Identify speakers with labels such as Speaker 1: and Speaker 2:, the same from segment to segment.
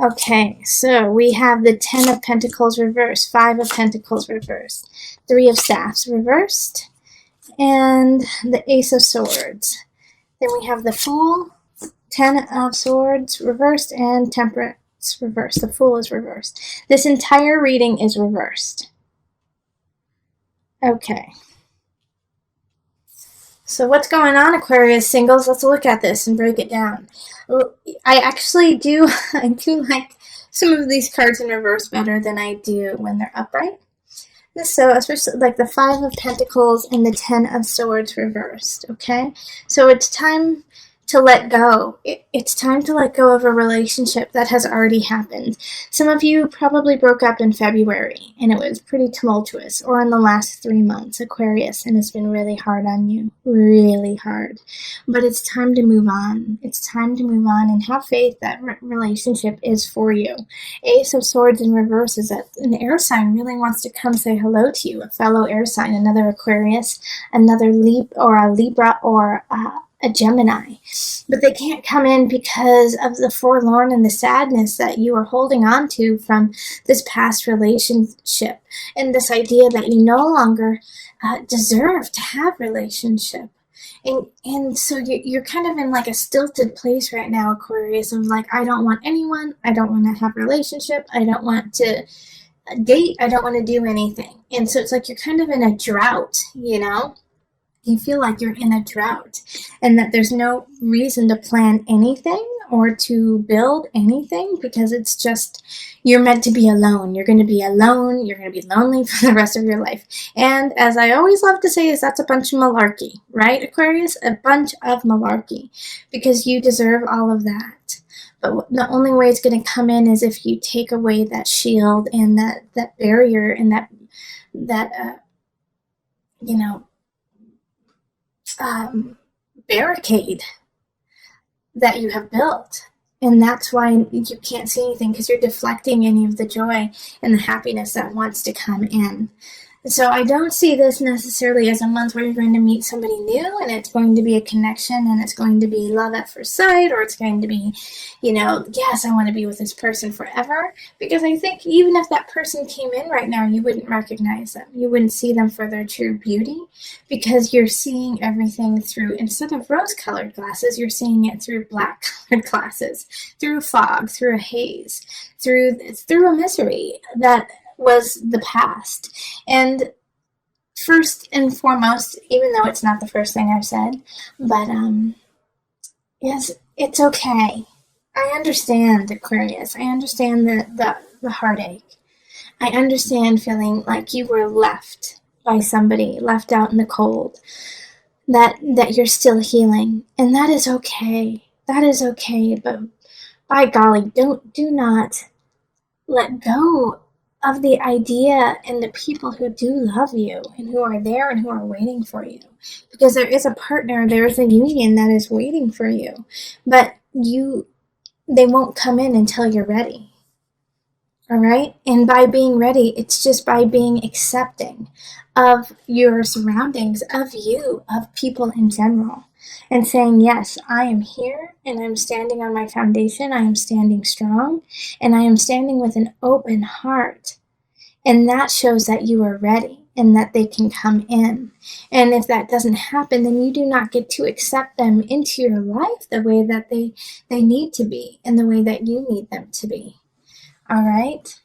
Speaker 1: Okay, so we have the Ten of Pentacles reversed, Five of Pentacles reversed, Three of Staffs reversed, and the Ace of Swords. Then we have the Fool, Ten of Swords reversed, and Temperance reversed. The Fool is reversed. This entire reading is reversed. Okay. So what's going on, Aquarius singles? Let's look at this and break it down. I actually do like some of these cards in reverse better than I do when they're upright. So especially like the Five of Pentacles and the Ten of Swords reversed, okay? So it's time to let go. It's time to let go of a relationship that has already happened. Some of you probably broke up in February, and it was pretty tumultuous, or in the last 3 months, Aquarius, and it's been really hard on you, really hard. But it's time to move on. It's time to move on and have faith that relationship is for you. Ace of Swords in reverse is that an air sign really wants to come say hello to you, a fellow air sign, another Aquarius, another Libra, or a Gemini, but they can't come in because of the forlorn and the sadness that you are holding on to from this past relationship, and this idea that you no longer deserve to have relationship. And so you're kind of in like a stilted place right now, Aquarius, of like, I don't want anyone, I don't want to have a relationship, I don't want to date, I don't want to do anything. And so it's like you're kind of in a drought, you know? You feel like you're in a drought and that there's no reason to plan anything or to build anything because it's just, you're meant to be alone. You're going to be alone. You're going to be lonely for the rest of your life. And as I always love to say, is that's a bunch of malarkey, right, Aquarius? A bunch of malarkey, because you deserve all of that. But the only way it's going to come in is if you take away that shield and that barrier and that barricade that you have built. And that's why you can't see anything, because you're deflecting any of the joy and the happiness that wants to come in. So I don't see this necessarily as a month where you're going to meet somebody new and it's going to be a connection and it's going to be love at first sight, or it's going to be, yes, I want to be with this person forever. Because I think even if that person came in right now, you wouldn't recognize them. You wouldn't see them for their true beauty, because you're seeing everything through, instead of rose-colored glasses, you're seeing it through black-colored glasses, through fog, through a haze, through a misery that was the past. And first and foremost, even though it's not the first thing I've said, but yes, it's okay. I understand, Aquarius. I understand the heartache. I understand feeling like you were left by somebody, left out in the cold, that you're still healing, and that is okay. That is okay, but by golly, do not let go of the idea and the people who do love you and who are there and who are waiting for you. Because there is a partner, there is a union that is waiting for you. But they won't come in until you're ready. All right? And by being ready, it's just by being accepting of your surroundings, of you, of people in general. And saying, yes, I am here and I'm standing on my foundation. I am standing strong and I am standing with an open heart. And that shows that you are ready and that they can come in. And if that doesn't happen, then you do not get to accept them into your life the way that they need to be and the way that you need them to be. All right?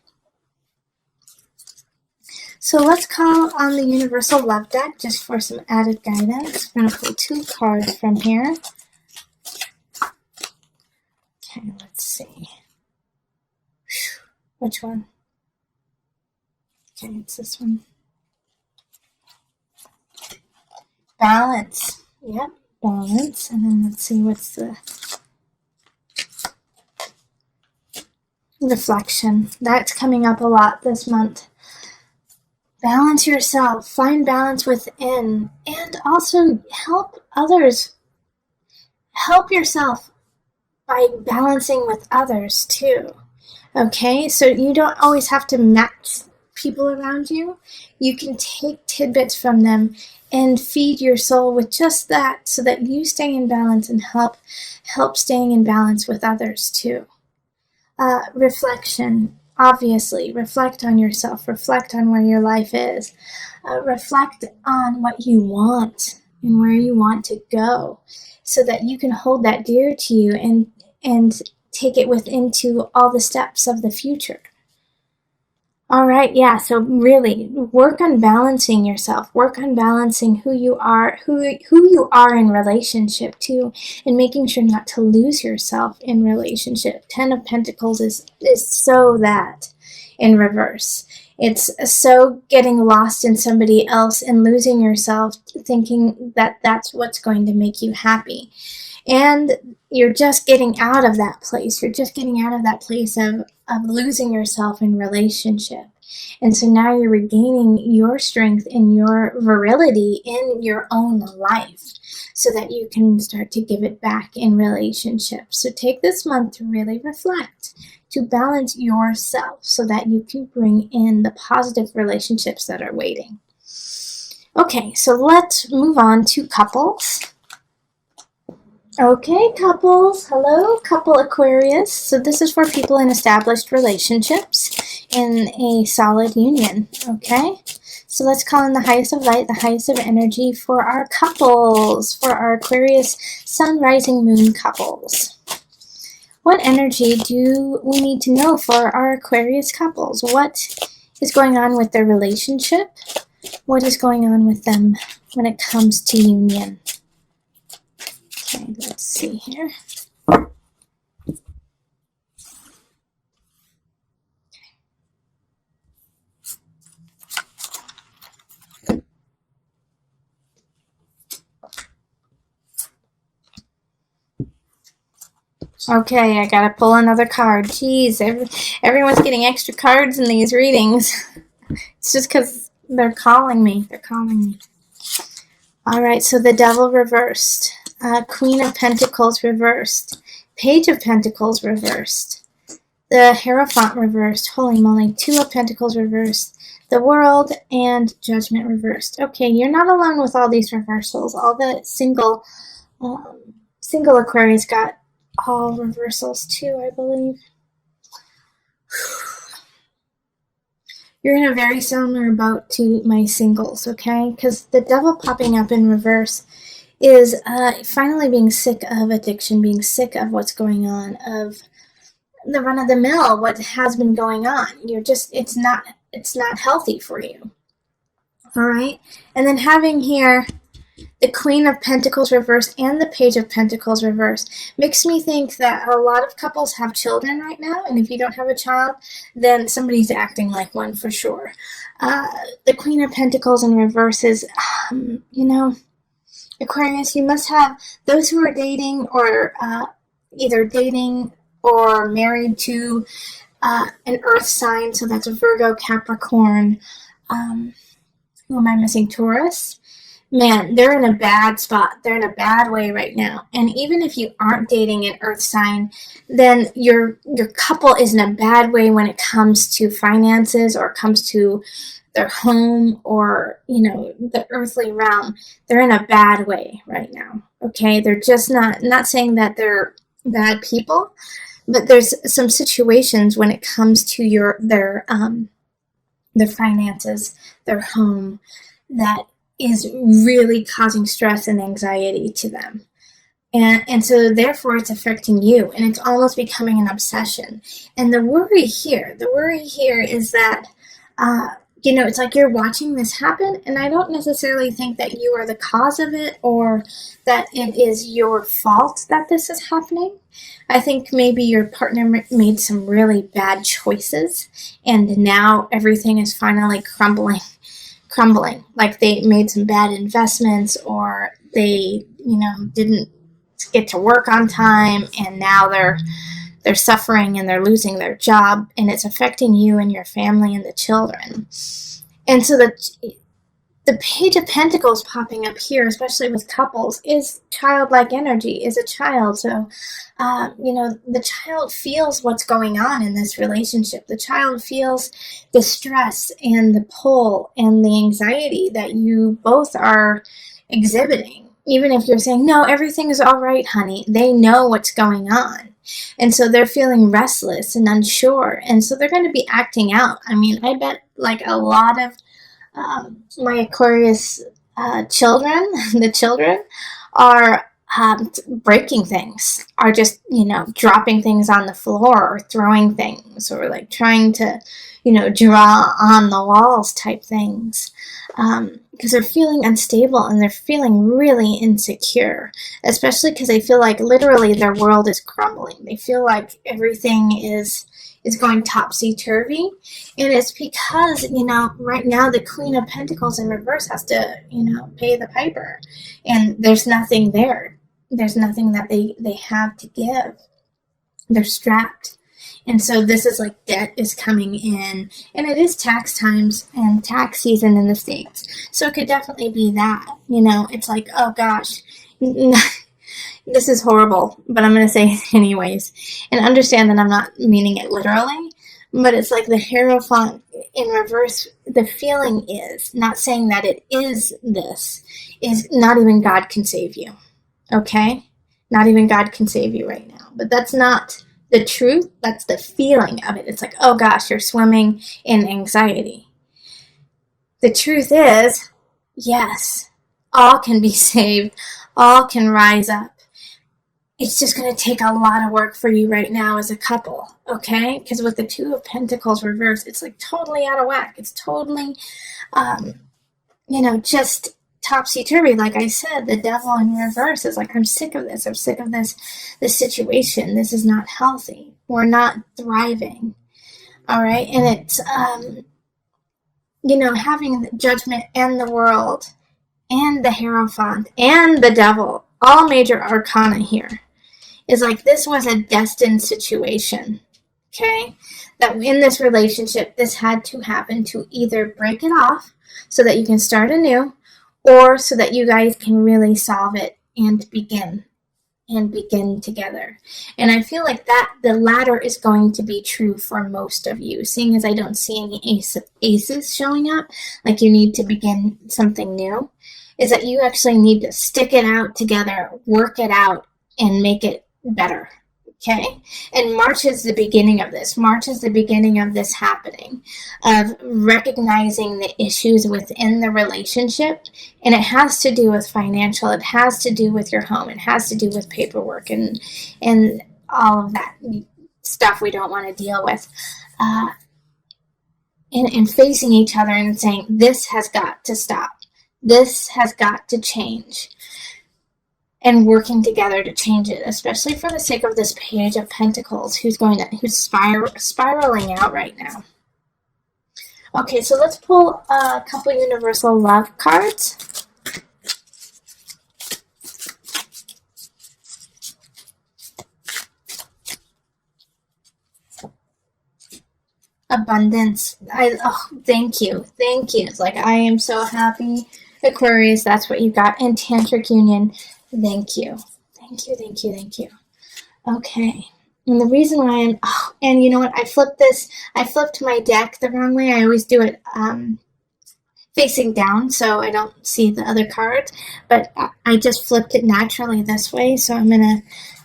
Speaker 1: So let's call on the Universal Love deck just for some added guidance. I'm going to pull 2 cards from here. Okay, let's see. Which one? Okay, it's this one. Balance. Yep, balance. And then let's see what's the reflection. That's coming up a lot this month. Balance yourself, find balance within, and also help others. Help yourself by balancing with others too. Okay, so you don't always have to match people around you. You can take tidbits from them and feed your soul with just that, so that you stay in balance and help staying in balance with others too. reflection. Obviously, reflect on yourself, reflect on where your life is, reflect on what you want and where you want to go, so that you can hold that dear to you and take it into all the steps of the future. All right, yeah, so really work on balancing yourself, work on balancing who you are in relationship to, and making sure not to lose yourself in relationship. 10 of Pentacles is so that in reverse. It's so getting lost in somebody else and losing yourself, thinking that that's what's going to make you happy. And you're just getting out of that place. You're just getting out of that place of losing yourself in relationship. And so now you're regaining your strength and your virility in your own life, so that you can start to give it back in relationships. So take this month to really reflect, to balance yourself, so that you can bring in the positive relationships that are waiting. Okay, so let's move on to couples. Okay, couples. Hello, couple Aquarius. So this is for people in established relationships in a solid union. Okay, so let's call in the highest of light, the highest of energy for our couples, for our Aquarius sun, rising, moon couples. What energy do we need to know for our Aquarius couples? What is going on with their relationship? What is going on with them when it comes to union? Okay, let's see here. Okay, I gotta pull another card. Jeez, everyone's getting extra cards in these readings. It's just because they're calling me. They're calling me. All right, so the Devil reversed. Queen of Pentacles reversed. Page of Pentacles reversed. The Hierophant reversed. Holy moly. Two of Pentacles reversed. The World and Judgment reversed. Okay, you're not alone with all these reversals. All the single Aquarius got all reversals too, I believe. You're in a very similar boat to my singles, okay? Because the Devil popping up in reverse is finally being sick of addiction, being sick of what's going on, of the run-of-the-mill, what has been going on. It's not healthy for you. All right? And then having here the Queen of Pentacles reversed and the Page of Pentacles reversed makes me think that a lot of couples have children right now, and if you don't have a child, then somebody's acting like one for sure. The Queen of Pentacles in reverse is, Aquarius, you must have those who are dating or either dating or married to an earth sign, so that's a Virgo, Capricorn, who am I missing? Taurus. Man, they're in a bad spot. They're in a bad way right now. And even if you aren't dating an earth sign, then your couple is in a bad way when it comes to finances or it comes to their home or, the earthly realm. They're in a bad way right now. Okay, they're just not saying that they're bad people, but there's some situations when it comes to their finances, their home, that is really causing stress and anxiety to them. And so therefore it's affecting you, and it's almost becoming an obsession. And the worry here is that, it's like you're watching this happen, and I don't necessarily think that you are the cause of it or that it is your fault that this is happening. I think maybe your partner made some really bad choices, and now everything is finally crumbling. Like they made some bad investments, or they, didn't get to work on time, and now they're suffering and they're losing their job, and it's affecting you and your family and the children. And so the Page of Pentacles popping up here, especially with couples, is childlike energy, is a child. So, the child feels what's going on in this relationship. The child feels the stress and the pull and the anxiety that you both are exhibiting. Even if you're saying, no, everything is all right, honey, they know what's going on. And so they're feeling restless and unsure. And so they're going to be acting out. I mean, I bet like a lot of my Aquarius children, the children, are breaking things, are just, dropping things on the floor or throwing things or like trying to, draw on the walls type things. Because they're feeling unstable and they're feeling really insecure, especially because they feel like literally their world is crumbling. They feel like everything is going topsy-turvy, and it's because, right now the Queen of Pentacles in reverse has to, pay the piper, and there's nothing there. There's nothing that they have to give. They're strapped. And so this is like debt is coming in, and it is tax times and tax season in the States. So it could definitely be that, it's like, oh gosh, this is horrible, but I'm going to say it anyways. And understand that I'm not meaning it literally, but it's like the Hierophant in reverse. The feeling is, not saying that it is this, is not even God can save you. Okay? Not even God can save you right now. But that's not the truth. That's the feeling of it. It's like, oh gosh, you're swimming in anxiety. The truth is, yes, all can be saved. All can rise up. It's just going to take a lot of work for you right now as a couple, okay? Because with the Two of Pentacles reversed, it's like totally out of whack. It's totally, just topsy-turvy. Like I said, the Devil in reverse is like, I'm sick of this. I'm sick of this situation. This is not healthy. We're not thriving, all right? And it's, having the Judgment and the World and the Hierophant and the Devil, all major arcana here, is like this was a destined situation, okay? That in this relationship, this had to happen to either break it off so that you can start anew, or so that you guys can really solve it and begin together. And I feel like that the latter is going to be true for most of you, seeing as I don't see any aces showing up, like you need to begin something new, is that you actually need to stick it out together, work it out, and make it better, okay? And March is the beginning of this. March is the beginning of this happening, of recognizing the issues within the relationship, and it has to do with financial, it has to do with your home, it has to do with paperwork and all of that stuff we don't want to deal with. And facing each other and saying, this has got to stop. This has got to change. And working together to change it, especially for the sake of this Page of Pentacles, who's spiraling out right now. Okay, so let's pull a couple universal love cards. Abundance. Thank you. It's like, I am so happy, Aquarius. That's what you got. And Tantric Union. Thank you. Okay. And the reason why and you know what? I flipped my deck the wrong way. I always do it facing down so I don't see the other cards. But I just flipped it naturally this way. So I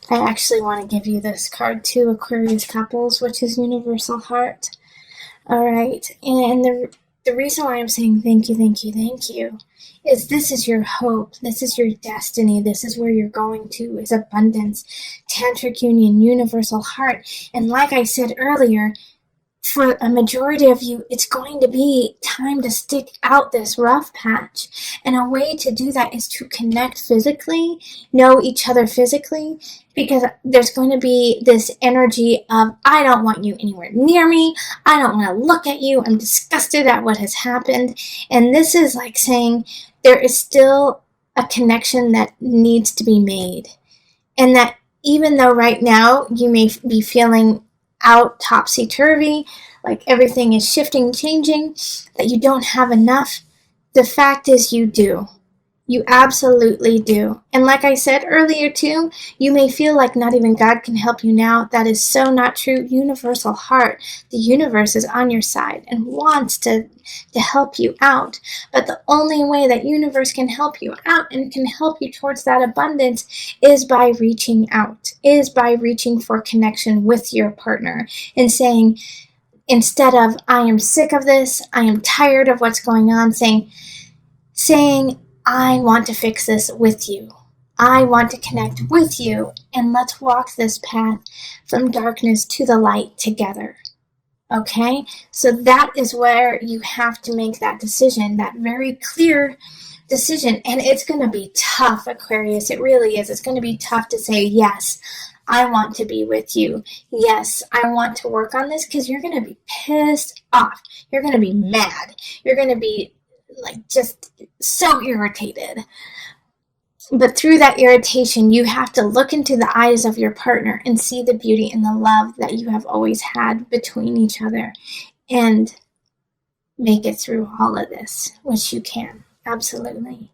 Speaker 1: actually want to give you this card too, Aquarius couples, which is Universal Heart. All right. And the reason why I'm saying thank you, is this is your hope, this is your destiny, this is where you're going to, is abundance, Tantric Union, Universal Heart. And like I said earlier, for a majority of you, it's going to be time to stick out this rough patch. And a way to do that is to connect physically, know each other physically, because there's going to be this energy of, I don't want you anywhere near me. I don't want to look at you. I'm disgusted at what has happened. And this is like saying there is still a connection that needs to be made. And that even though right now you may be feeling out topsy-turvy, like everything is shifting, changing, that you don't have enough, the fact is you do. You absolutely do. And like I said earlier too, you may feel like not even God can help you now. That is so not true. Universal heart, the universe is on your side and wants to help you out. But the only way that universe can help you out and can help you towards that abundance is by reaching out, is by reaching for connection with your partner and saying, instead of, I am sick of this, I am tired of what's going on, saying, I want to fix this with you. I want to connect with you, and let's walk this path from darkness to the light together. Okay? So that is where you have to make that decision, that very clear decision. And it's going to be tough, Aquarius. It really is. It's going to be tough to say, yes, I want to be with you. Yes, I want to work on this, because you're going to be pissed off. You're going to be mad. You're going to be like just so irritated. But through that irritation, you have to look into the eyes of your partner and see the beauty and the love that you have always had between each other and make it through all of this, which you can. Absolutely.